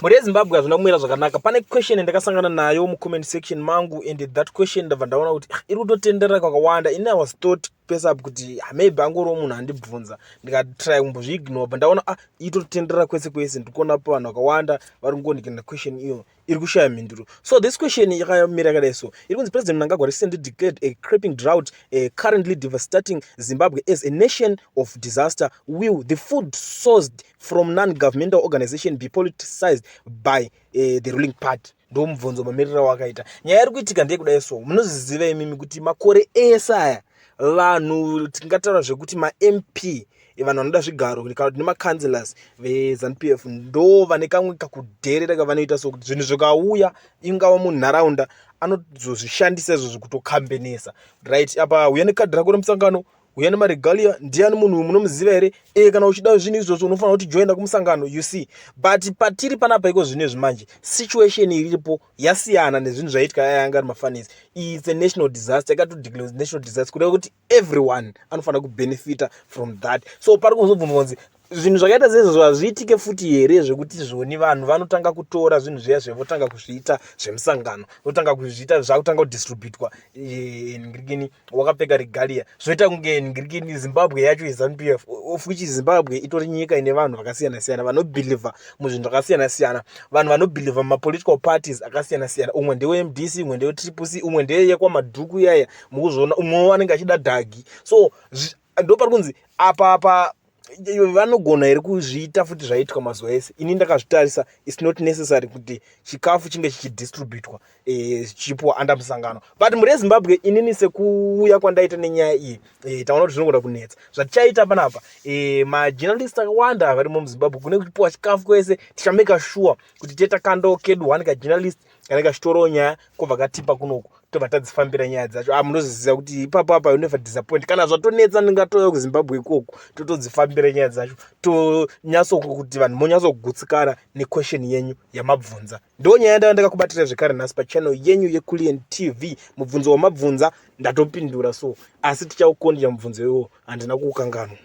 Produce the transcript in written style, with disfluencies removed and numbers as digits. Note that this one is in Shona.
Muri Zimbabwe hazvina kumira zvakanaka. Pane question ndakasangana nayo mu comment section mangu, and that question ndabva ndaona kuti iri kutotenderera kwakawanda. Ini I was thought pesa up kuti maybe angoro munhu andibvunza ndikatry kumbozviignore, but ndaona itotenderera kwese kwese. Ndikuona pa vanhu vakawanda vari kungondikinda question iyo iri kushaya mhinduro. So this question yakamira yakadai so. Iri kunzi President Mnangagwa recently declared a creeping drought currently devastating Zimbabwe as a nation of disaster. Will the food sourced from non-governmental organization be politicized by the ruling party? Ndo mubvunzo mamirira wakaita. Nyaya iri kuitika ndeyekudai so. Munozviziva imimi kuti makore ese aya vanhu tingataura zvekuti ma-MP vanhu vanoda zvigaro kana kuti nema-councillors ve-ZanuPf ndo vane kamwe kakudherera kavanoita so kuti zvinhu zvikauya ingava munharaunda anozozvishandisa izvozvo kutokambenesa, right? Apa uya nekadhi rako remusangano, uya nemaregalia, ndiani munhu munomuziva here? Kana uchida zvinhu izvozvo unofanira kuti joina kumusangano, you see. But patiri panapa iko zvinhu izvi manje situation iripo yasiyana nezvinhu zvaitika yanga ari mafanisi. It's a national disaster, yakatodeclare national disaster kureva kuti everyone anofanira kubenefita from that. So pari kuzobvunzwa zvinhu zvakaita zvezvo hazviitike futi here zvekuti zvoni vanhu vanotanga kutora zvinhu zviya zvavotanga kuzviita zvemusangano, votanga kuzviita zvakutanga kudistributwa ngirikini wakapfeka regalia, zvoita kunge ngirikini Zimbabwe yacho iZanuPf, of which Zimbabwe itori nyika ine vanhu vakasiyana siyana vanobhiliva muzvinhu zvakasiyana siyana, vanhu vanobhiliva mumapolitical parties akasiyana siyana. Umwe ndewe MDC, umwe ndewe Triple C, umwe ndeye kwamaduku yaya mukuzviona, umwe anenge achida dhagi. So ndo pari kunzi apa vanogona here kuzviita futi zvaiitwa mazuva ese. Ini ndakazvitarisa, it's not necessary kuti chikafu chinge chichidistributwa chichipiwa anda musangano. But muri Zimbabwe inini sekuuya kwandaita nenyaya iyi taona kuti zvinogona kunetsa. Zvatichaita panapa majournalist akawanda varimo muZimbabwe kune kupiwa chikafu kwese, tichameka sure kuti teta kandokedwa nekajournalist kana kachitoro nyaya kobva katipa kunoku tobva tadzifambira nyaya dzacho. Munozviziva kuti ipapo apa you never disappoint. Kana zvatonetsa ndingatouya kuZimbabwe ikoko totodzifambira nyaya dzacho, tonyatso kuti vanhu monyatsogutsikana nequestion yenyu yamabvunza. Ndo nyaya ndakakubatira zvekare nhasi pachannel yenyu yeKulian TV. Mubvunzo wamabvunza ndatopindura, so asi tichaukondya mubvunzo iwowo, handina kuukanganwa.